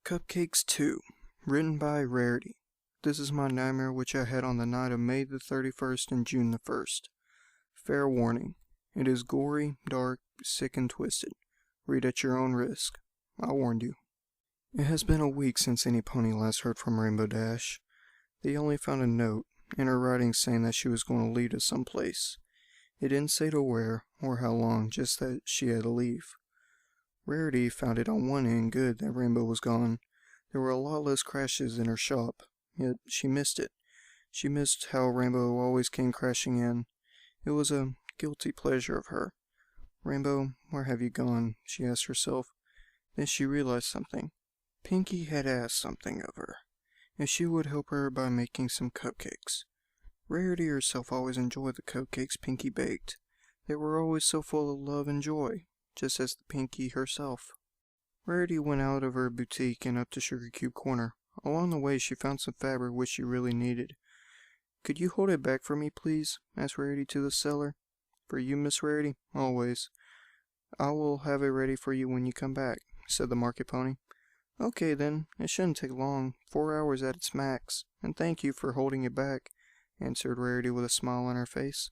Cupcakes 2, written by Rarity. This is my nightmare which I had on the night of May the 31st and June the 1st. Fair warning, it is gory, dark, sick and twisted. Read at your own risk. I warned you. It has been a week since any pony last heard from Rainbow Dash. They only found a note in her writing saying that she was going to leave to some place. It didn't say to where or how long, just that she had to leave. Rarity found it on one end good that Rainbow was gone. There were a lot less crashes in her shop, yet she missed it. She missed how Rainbow always came crashing in. It was a guilty pleasure of her. "Rainbow, where have you gone?" she asked herself. Then she realized something. Pinky had asked something of her, if she would help her by making some cupcakes. Rarity herself always enjoyed the cupcakes Pinky baked. They were always so full of love and joy, just as the Pinky herself. Rarity went out of her boutique and up to Sugar Cube Corner. Along the way she found some fabric which she really needed. "Could you hold it back for me, please?" asked Rarity to the seller. "For you, Miss Rarity?" "Always." "I will have it ready for you when you come back," said the market pony. "Okay then, it shouldn't take long, 4 hours at its max, and thank you for holding it back," answered Rarity with a smile on her face.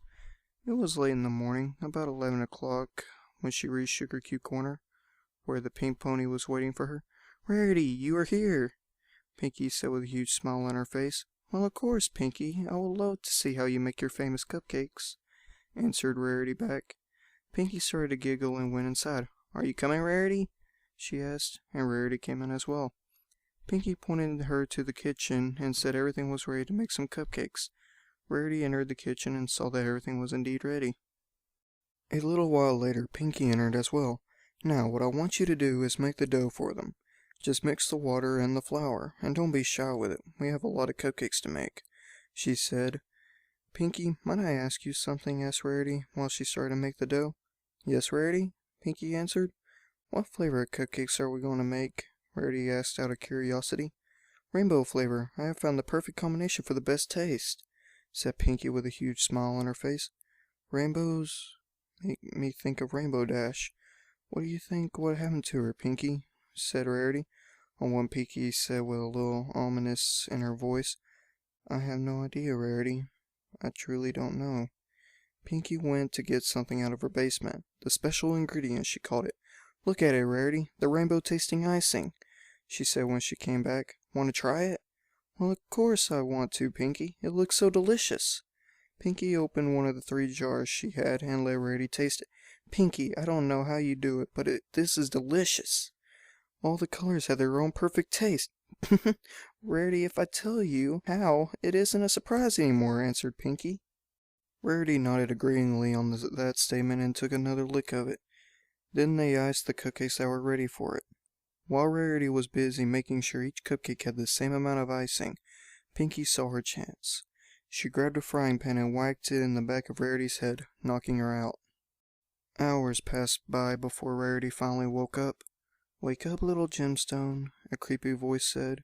It was late in the morning, about 11 o'clock, when she reached Sugar Cube Corner, where the pink pony was waiting for her. "Rarity, you are here!" Pinky said with a huge smile on her face. "Well, of course, Pinky, I would love to see how you make your famous cupcakes," answered Rarity back. Pinky started to giggle and went inside. "Are you coming, Rarity?" she asked, and Rarity came in as well. Pinky pointed her to the kitchen and said everything was ready to make some cupcakes. Rarity entered the kitchen and saw that everything was indeed ready. A little while later, Pinky entered as well. "Now, what I want you to do is make the dough for them. Just mix the water and the flour, and don't be shy with it. We have a lot of cupcakes to make," she said. "Pinky, might I ask you something?" asked Rarity, while she started to make the dough. "Yes, Rarity," Pinky answered. "What flavor of cupcakes are we going to make?" Rarity asked out of curiosity. "Rainbow flavor. I have found the perfect combination for the best taste," said Pinky with a huge smile on her face. "Rainbows make me think of Rainbow Dash. What do you think what happened to her, Pinky?" said Rarity. On what Pinky said with a little ominous in her voice. "I have no idea, Rarity. I truly don't know." Pinky went to get something out of her basement. The special ingredient, she called it. "Look at it, Rarity. The rainbow tasting icing," she said when she came back. "Want to try it?" "Well, of course I want to, Pinky. It looks so delicious." Pinky opened one of the 3 jars she had and let Rarity taste it. "Pinky, I don't know how you do it, but this is delicious. All the colors have their own perfect taste." "Rarity, if I tell you how, it isn't a surprise anymore," answered Pinky. Rarity nodded agreeingly on that statement and took another lick of it. Then they iced the cupcakes that were ready for it. While Rarity was busy making sure each cupcake had the same amount of icing, Pinky saw her chance. She grabbed a frying pan and whacked it in the back of Rarity's head, knocking her out. Hours passed by before Rarity finally woke up. "Wake up, little gemstone," a creepy voice said.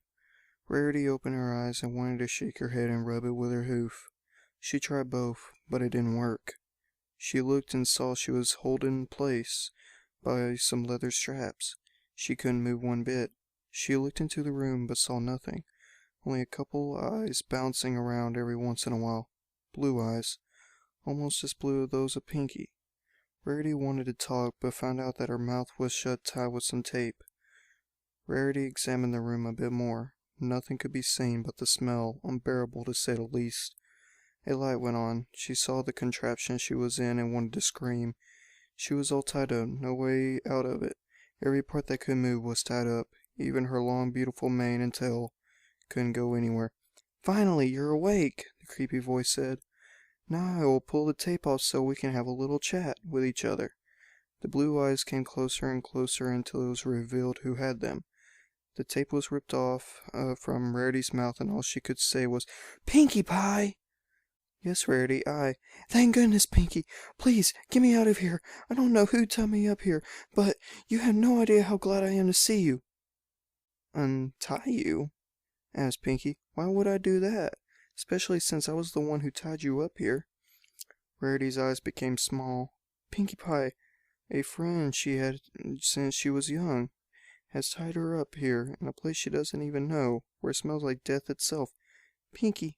Rarity opened her eyes and wanted to shake her head and rub it with her hoof. She tried both, but it didn't work. She looked and saw she was held in place by some leather straps. She couldn't move one bit. She looked into the room but saw nothing, only a couple eyes bouncing around every once in a while. Blue eyes, almost as blue as those of Pinky. Rarity wanted to talk but found out that her mouth was shut tight with some tape. Rarity examined the room a bit more. Nothing could be seen but the smell, unbearable to say the least. A light went on. She saw the contraption she was in and wanted to scream. She was all tied up, no way out of it. Every part that could move was tied up, even her long beautiful mane and tail couldn't go anywhere. "Finally, you're awake," the creepy voice said. "Now I will pull the tape off so we can have a little chat with each other." The blue eyes came closer and closer until it was revealed who had them. The tape was ripped off from Rarity's mouth and all she could say was, "Pinkie Pie!" "Yes, Rarity, Thank goodness, Pinky. Please, get me out of here. I don't know who tied me up here, but you have no idea how glad I am to see you." "Untie you?" asked Pinky. "Why would I do that? Especially since I was the one who tied you up here." Rarity's eyes became small. Pinkie Pie, a friend she had since she was young, has tied her up here in a place she doesn't even know, where it smells like death itself. Pinky,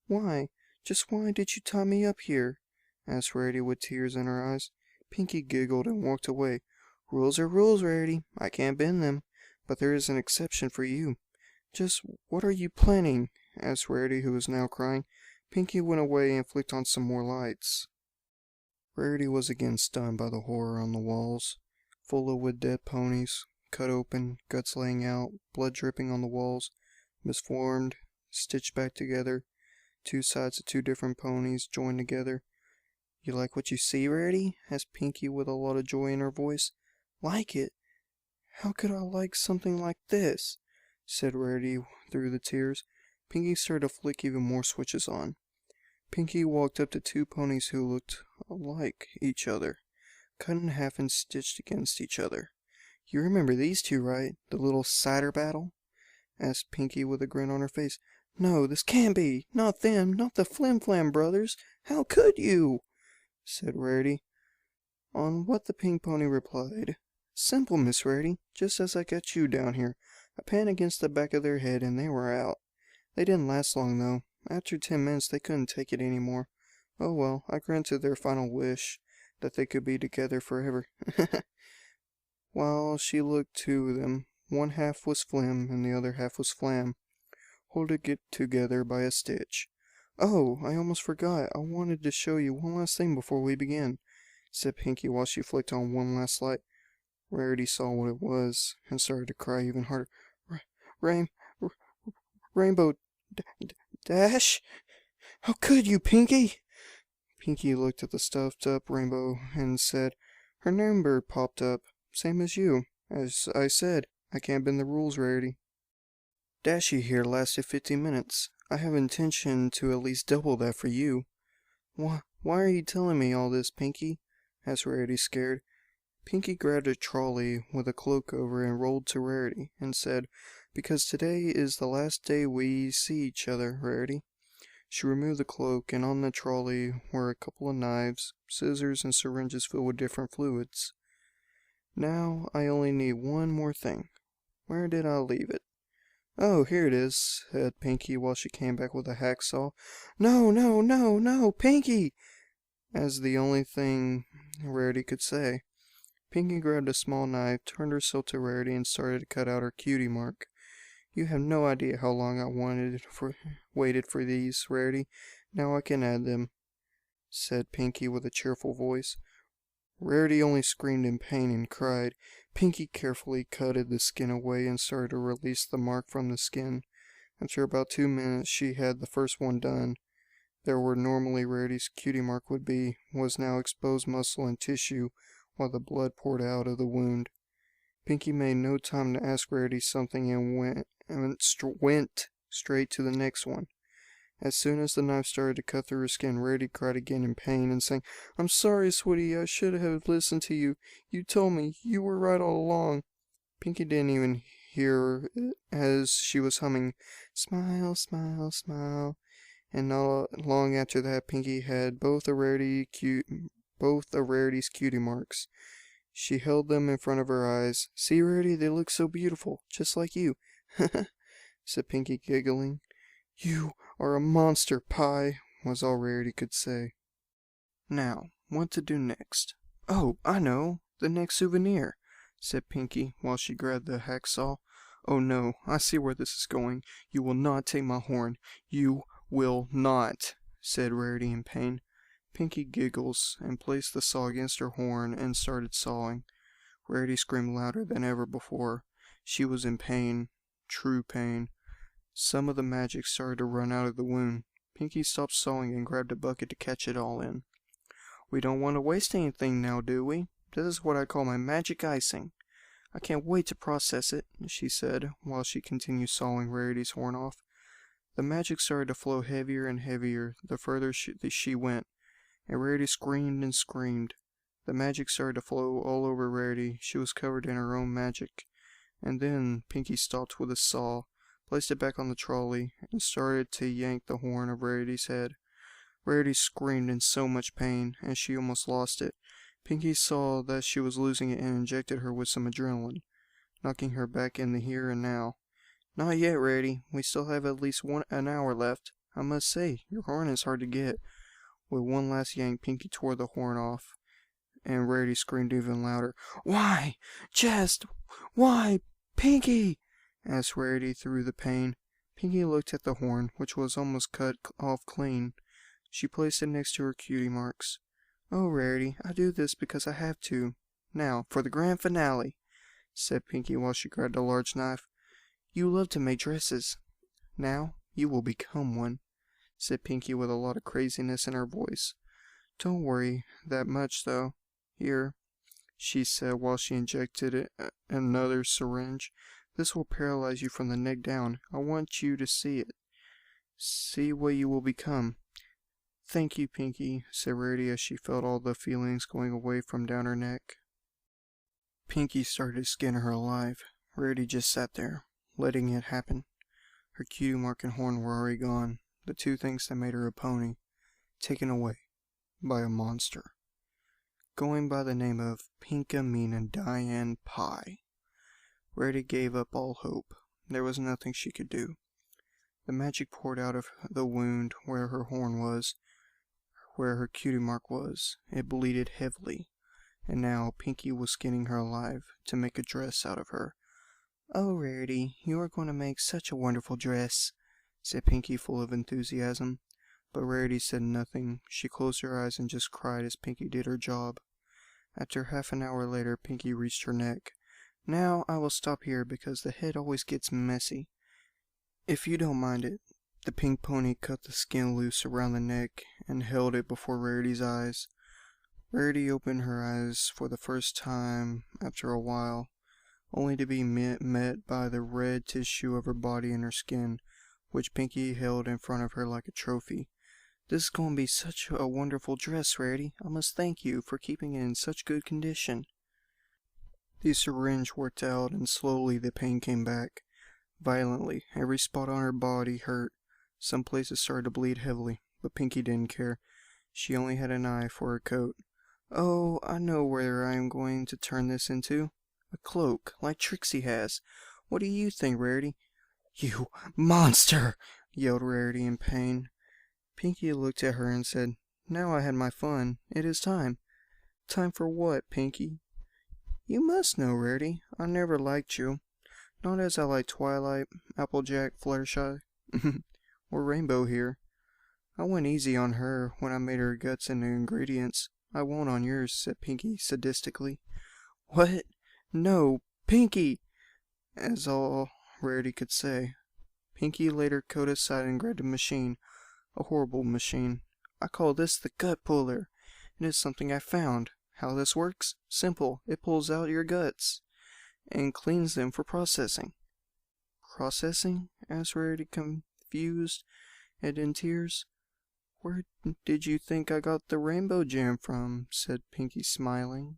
why, just why did you tie me up here? Asked Rarity with tears in her eyes. Pinky giggled and walked away. Rules are rules, Rarity. I can't bend them. But there is an exception for you. Just what are you planning? Asked Rarity, who was now crying. Pinky went away and flicked on some more lights. Rarity was again stunned by the horror on the walls, full of dead ponies, cut open, guts laying out, blood dripping on the walls, misformed, stitched back together, two sides of two different ponies joined together. You like what you see, Rarity? Asked Pinky with a lot of joy in her voice. Like it? How could I like something like this? Said Rarity through the tears. Pinky started to flick even more switches on. Pinky walked up to two ponies who looked like each other, cut in half and stitched against each other. You remember these two, right? The little cider battle? Asked Pinky with a grin on her face. No, this can't be. Not them. Not the Flim Flam brothers. How could you? Said Rarity. On what the pink pony replied. Simple, Miss Rarity. Just as I got you down here. A pan against the back of their head and they were out. They didn't last long, though. After 10 minutes, they couldn't take it anymore. Oh well, I granted their final wish, that they could be together forever. While she looked to them, one half was Flim and the other half was Flam, holding it together by a stitch. Oh, I almost forgot. I wanted to show you one last thing before we begin, said Pinky while she flicked on one last light. Rarity saw what it was and started to cry even harder. Rainbow Dash? How could you, Pinky? Pinky looked at the stuffed up rainbow and said, her number popped up, same as you. As I said, I can't bend the rules, Rarity. Dashy here lasted 15 minutes. I have intention to at least double that for you. Why are you telling me all this, Pinky? Asked Rarity, scared. Pinky grabbed a trolley with a cloak over it and rolled to Rarity and said, because today is the last day we see each other, Rarity. She removed the cloak, and on the trolley were a couple of knives, scissors, and syringes filled with different fluids. Now I only need one more thing. Where did I leave it? Oh, here it is, said Pinky while she came back with a hacksaw. No, Pinky! As the only thing Rarity could say. Pinky grabbed a small knife, turned herself to Rarity, and started to cut out her cutie mark. You have no idea how long I waited for these, Rarity. Now I can add them, said Pinky with a cheerful voice. Rarity only screamed in pain and cried. Pinky carefully cutted the skin away and started to release the mark from the skin. After about 2 minutes, she had the first one done. There where normally Rarity's cutie mark would be, was now exposed muscle and tissue, while the blood poured out of the wound. Pinky made no time to ask Rarity something and went straight to the next one. As soon as the knife started to cut through her skin, Rarity cried again in pain and sang, I'm sorry, sweetie, I should have listened to you. You told me. You were right all along. Pinky didn't even hear her as she was humming, Smile, smile, smile. And not long after that, Pinky had both of Rarity's cutie marks. She held them in front of her eyes. See, Rarity, they look so beautiful, just like you. Said Pinky, giggling. You are a monster, Pie, was all Rarity could say. Now, what to do next? Oh, I know, the next souvenir, said Pinky, while she grabbed the hacksaw. Oh no, I see where this is going. You will not take my horn. You will not, said Rarity in pain. Pinky giggles and placed the saw against her horn and started sawing. Rarity screamed louder than ever before. She was in pain, true pain. Some of the magic started to run out of the wound. Pinky stopped sawing and grabbed a bucket to catch it all in. We don't want to waste anything now, do we? This is what I call my magic icing. I can't wait to process it, she said, while she continued sawing Rarity's horn off. The magic started to flow heavier and heavier the further she went, and Rarity screamed and screamed. The magic started to flow all over Rarity. She was covered in her own magic. And then Pinky stopped with a saw, placed it back on the trolley, and started to yank the horn of Rarity's head. Rarity screamed in so much pain, and she almost lost it. Pinky saw that she was losing it and injected her with some adrenaline. knocking her back in the here and now. Not yet, Rarity. We still have at least an hour left. I must say, your horn is hard to get. With one last yank, Pinky tore the horn off, and Rarity screamed even louder. Why? Just why? Pinky! Asked Rarity through the pain. Pinky looked at the horn, which was almost cut off clean. She placed it next to her cutie marks. Oh, Rarity, I do this because I have to. Now, for the grand finale, said Pinky while she grabbed a large knife. You love to make dresses. Now, you will become one, said Pinky with a lot of craziness in her voice. Don't worry that much, though. Here, she said while she injected another syringe. This will paralyze you from the neck down. I want you to see it. See what you will become. Thank you, Pinky, said Rarity as she felt all the feelings going away from down her neck. Pinky started to skin her alive. Rarity just sat there, letting it happen. Her cutie mark and horn were already gone, the two things that made her a pony, taken away by a monster. Going by the name of Pinkamena Diane Pie. Rarity gave up all hope. There was nothing she could do. The magic poured out of the wound where her horn was, where her cutie mark was. It bleeded heavily, and now Pinky was skinning her alive to make a dress out of her. Oh, Rarity, you are going to make such a wonderful dress, said Pinky full of enthusiasm. But Rarity said nothing. She closed her eyes and just cried as Pinky did her job. After half an hour later, Pinky reached her neck. Now I will stop here because the head always gets messy. If you don't mind it. The pink pony cut the skin loose around the neck and held it before Rarity's eyes. Rarity opened her eyes for the first time after a while, only to be met by the red tissue of her body and her skin, which Pinky held in front of her like a trophy. This is going to be such a wonderful dress, Rarity. I must thank you for keeping it in such good condition. The syringe worked out, and slowly the pain came back. Violently, every spot on her body hurt. Some places started to bleed heavily, but Pinky didn't care. She only had an eye for her coat. Oh, I know where I am going to turn this into. A cloak, like Trixie has. What do you think, Rarity? You monster! Yelled Rarity in pain. Pinky looked at her and said, Now I had my fun. It is time. Time for what, Pinky? You must know, Rarity. I never liked you. Not as I like Twilight, Applejack, Fluttershy, or Rainbow here. I went easy on her when I made her guts into ingredients. I won't on yours, said Pinky sadistically. What? No, Pinky! As all Rarity could say. Pinky laid her coat aside and grabbed a machine. A horrible machine. I call this the gut puller. It is something I found. How this works? Simple. It pulls out your guts and cleans them for processing. Processing? Asked Rarity, confused and in tears. Where did you think I got the rainbow jam from? Said Pinky, smiling.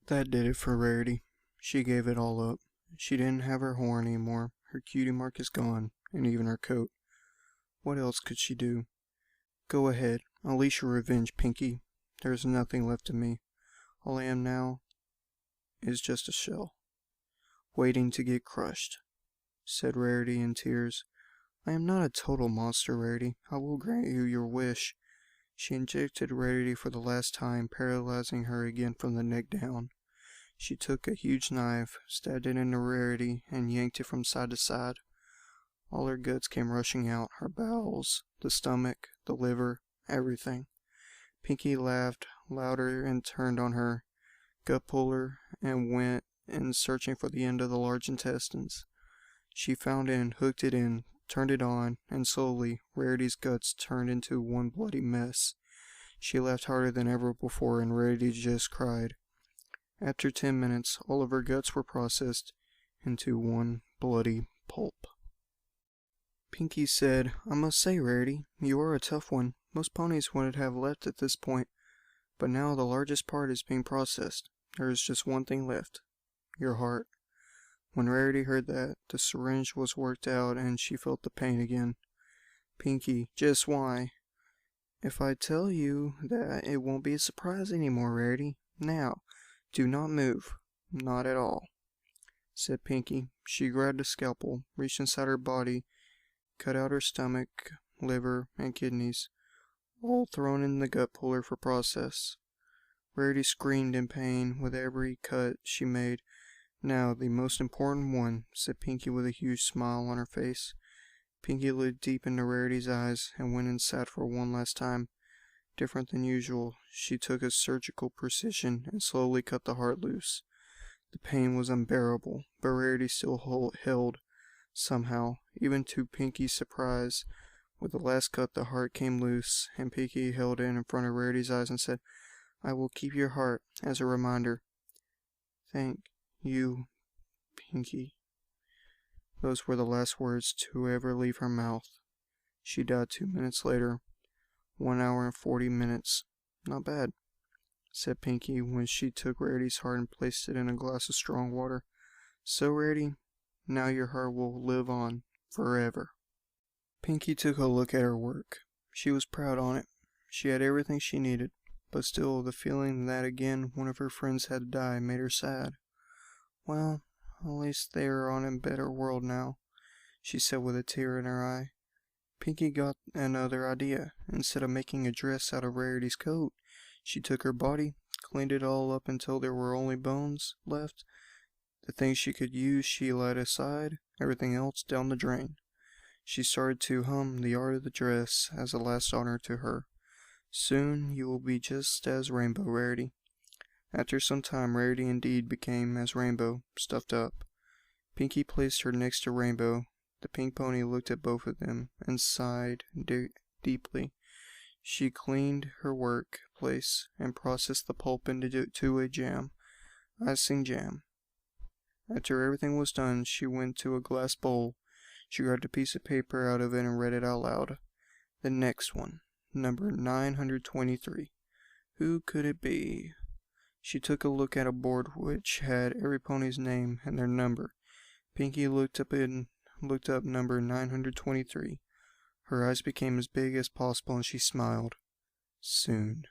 That did it for Rarity. She gave it all up. She didn't have her horn anymore. Her cutie mark is gone, and even her coat. What else could she do? Go ahead. Unleash your revenge, Pinky. There is nothing left of me. All I am now is just a shell, waiting to get crushed, said Rarity in tears. I am not a total monster, Rarity. I will grant you your wish. She injected Rarity for the last time, paralyzing her again from the neck down. She took a huge knife, stabbed it into Rarity, and yanked it from side to side. All her guts came rushing out, her bowels, the stomach, the liver, everything. Pinky laughed louder and turned on her gut puller and went in searching for the end of the large intestines. She found it and hooked it in, turned it on, and slowly Rarity's guts turned into one bloody mess. She laughed harder than ever before, and Rarity just cried. After 10 minutes, all of her guts were processed into one bloody pulp. Pinky said, I must say, Rarity, you are a tough one. Most ponies wouldn't have left at this point, but now the largest part is being processed. There is just one thing left. Your heart. When Rarity heard that, the syringe was worked out and she felt the pain again. Pinky, just why? If I tell you that, it won't be a surprise anymore, Rarity. Now, do not move. Not at all. said Pinky. She grabbed a scalpel, reached inside her body, cut out her stomach, liver, and kidneys, all thrown in the gut puller for process. Rarity screamed in pain with every cut she made. Now, the most important one, said Pinky with a huge smile on her face. Pinky looked deep into Rarity's eyes and went and sat for one last time. Different than usual, she took a surgical precision and slowly cut the heart loose. The pain was unbearable, but Rarity still held, somehow, even to Pinky's surprise. With the last cut, the heart came loose, and Pinky held it in front of Rarity's eyes and said, "I will keep your heart as a reminder." "Thank you, Pinky." Those were the last words to ever leave her mouth. She died 2 minutes later. 1 hour and 40 minutes. Not bad, said Pinky when she took Rarity's heart and placed it in a glass of strong water. So, Rarity, now your heart will live on forever. Pinky took a look at her work. She was proud on it. She had everything she needed, but still the feeling that again one of her friends had died made her sad. Well, at least they are on a better world now, she said with a tear in her eye. Pinky got another idea. Instead of making a dress out of Rarity's coat, she took her body, cleaned it all up until there were only bones left. The things she could use she laid aside, everything else down the drain. She started to hum the art of the dress as a last honor to her. Soon you will be just as Rainbow, Rarity. After some time, Rarity indeed became as Rainbow, stuffed up. Pinky placed her next to Rainbow. The pink pony looked at both of them and sighed deeply. She cleaned her workplace and processed the pulp into a jam, icing jam. After everything was done, she went to a glass bowl. She grabbed a piece of paper out of it and read it out loud. The next one, number 923. Who could it be? She took a look at a board which had every pony's name and their number. Pinky looked up number 923. Her eyes became as big as possible and she smiled. Soon.